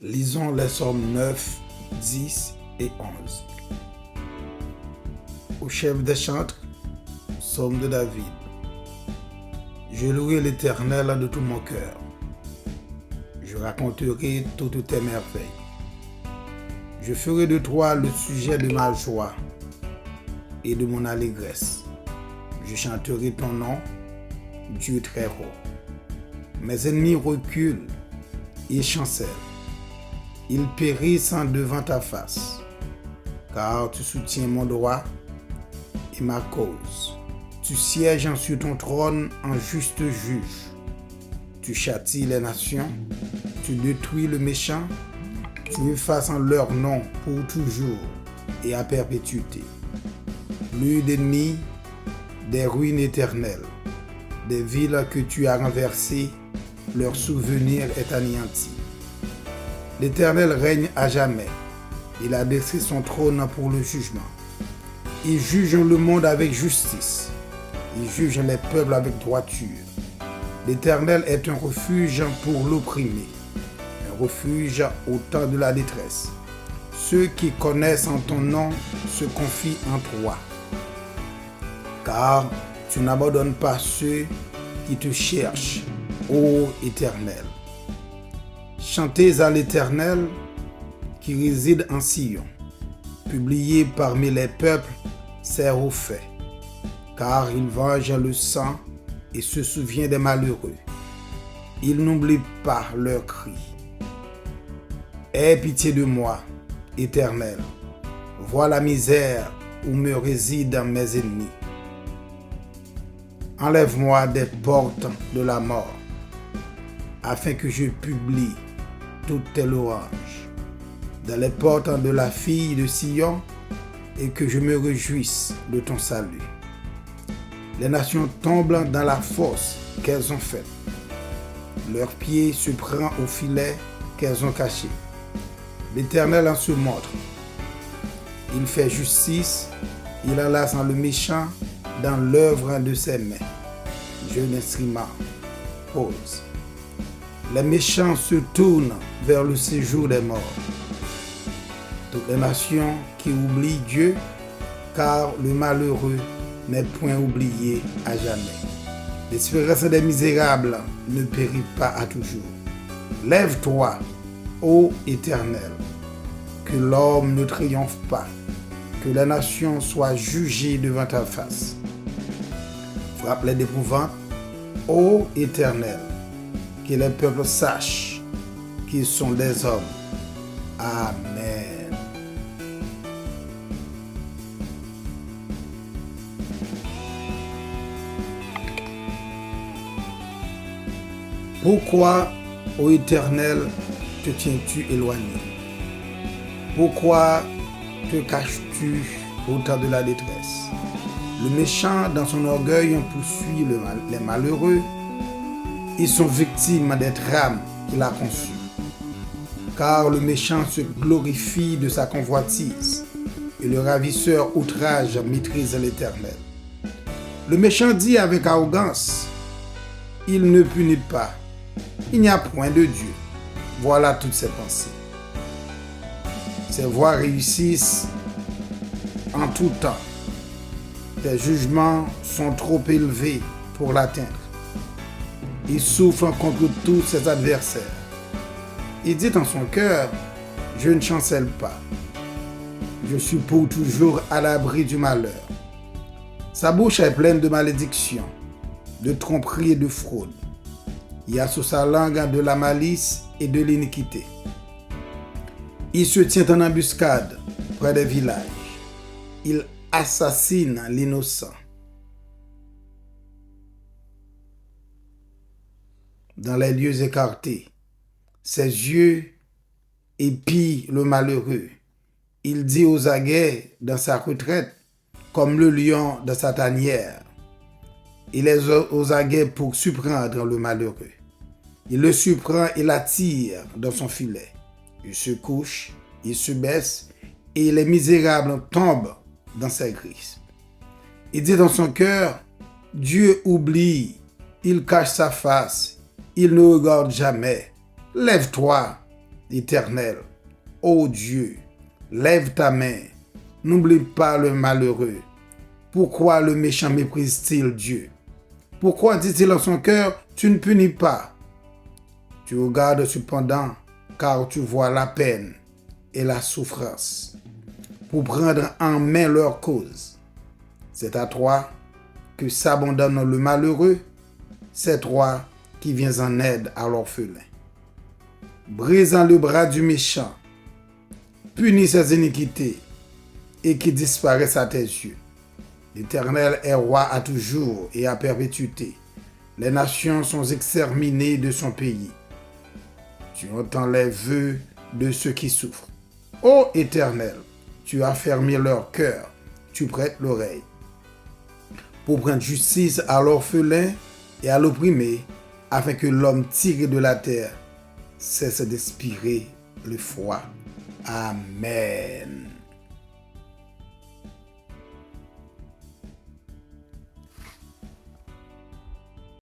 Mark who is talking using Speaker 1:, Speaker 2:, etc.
Speaker 1: Lisons les psaumes 9, 10 et 11. Au chef des chantres, psaume de David. Je louerai l'Éternel de tout mon cœur. Je raconterai toutes tes merveilles. Je ferai de toi le sujet de ma joie et de mon allégresse. Je chanterai ton nom, Dieu très haut. Mes ennemis reculent et chancellent. Ils périssent devant ta face, car tu soutiens mon droit et ma cause. Tu sièges sur ton trône en juste juge. Tu châties les nations, tu détruis le méchant, tu effaces en leur nom pour toujours et à perpétuité. Plus d'ennemis, des ruines éternelles, des villes que tu as renversées, leur souvenir est anéanti. L'Éternel règne à jamais. Il a dressé son trône pour le jugement. Il juge le monde avec justice. Il juge les peuples avec droiture. L'Éternel est un refuge pour l'opprimé, un refuge au temps de la détresse. Ceux qui connaissent en ton nom se confient en toi. Car tu n'abandonnes pas ceux qui te cherchent, ô Éternel. Chantez à l'Éternel qui réside en Sion. Publiez parmi les peuples ses hauts faits. Car il venge le sang et se souvient des malheureux. Il n'oublie pas leurs cris. Aie pitié de moi, Éternel. Vois la misère où me résident mes ennemis. Enlève-moi des portes de la mort, afin que je publie toutes tes louanges dans les portes de la fille de Sion et que je me réjouisse de ton salut. Les nations tombent dans la fosse qu'elles ont faite. Leur pied se prend au filet qu'elles ont caché. L'Éternel en se montre. Il fait justice, il enlace le méchant dans l'œuvre de ses mains. Jeune instrument, pause. Les méchants se tournent vers le séjour des morts. Toutes les nations qui oublient Dieu, car le malheureux n'est point oublié à jamais. L'espérance des misérables ne périt pas à toujours. Lève-toi, ô Éternel, que l'homme ne triomphe pas, que la nation soit jugée devant ta face. Frappe-les d'épouvante, ô Éternel, que les peuples sachent qu'ils sont des hommes. Amen. Pourquoi, ô Éternel, te tiens-tu éloigné? Pourquoi te caches-tu au temps de la détresse? Le méchant, dans son orgueil, poursuit les malheureux. Ils sont victimes des trames qu'il a conçues. Car le méchant se glorifie de sa convoitise et le ravisseur outrage maîtrise l'Éternel. Le méchant dit avec arrogance, il ne punit pas, il n'y a point de Dieu. Voilà toutes ses pensées. Ses voies réussissent en tout temps. Tes jugements sont trop élevés pour l'atteindre. Il souffre contre tous ses adversaires. Il dit en son cœur, je ne chancelle pas. Je suis pour toujours à l'abri du malheur. Sa bouche est pleine de malédictions, de tromperies et de fraude. Il y a sous sa langue de la malice et de l'iniquité. Il se tient en embuscade près des villages. Il assassine l'innocent. Dans les lieux écartés, ses yeux épient le malheureux. Il dit aux aguets dans sa retraite, comme le lion dans sa tanière. Il est aux aguets pour surprendre le malheureux. Il le surprend et l'attire dans son filet. Il se couche, il se baisse et les misérables tombent dans ses griffes. Il dit dans son cœur, Dieu oublie, il cache sa face, il ne regarde jamais. Lève-toi, Éternel, ô Dieu, lève ta main, n'oublie pas le malheureux. Pourquoi le méchant méprise-t-il Dieu? Pourquoi dit-il en son cœur, tu ne punis pas? Tu regardes cependant, car tu vois la peine et la souffrance, pour prendre en main leur cause. C'est à toi que s'abandonne le malheureux, c'est toi qui viens en aide à l'orphelin. Brisant le bras du méchant, punis ses iniquités et qui disparaissent à tes yeux. L'Éternel est roi à toujours et à perpétuité. Les nations sont exterminées de son pays. Tu entends les vœux de ceux qui souffrent. Ô Éternel, tu as fermé leur cœur, tu prêtes l'oreille pour prendre justice à l'orphelin et à l'opprimé, afin que l'homme tiré de la terre cesse d'expirer le froid. Amen.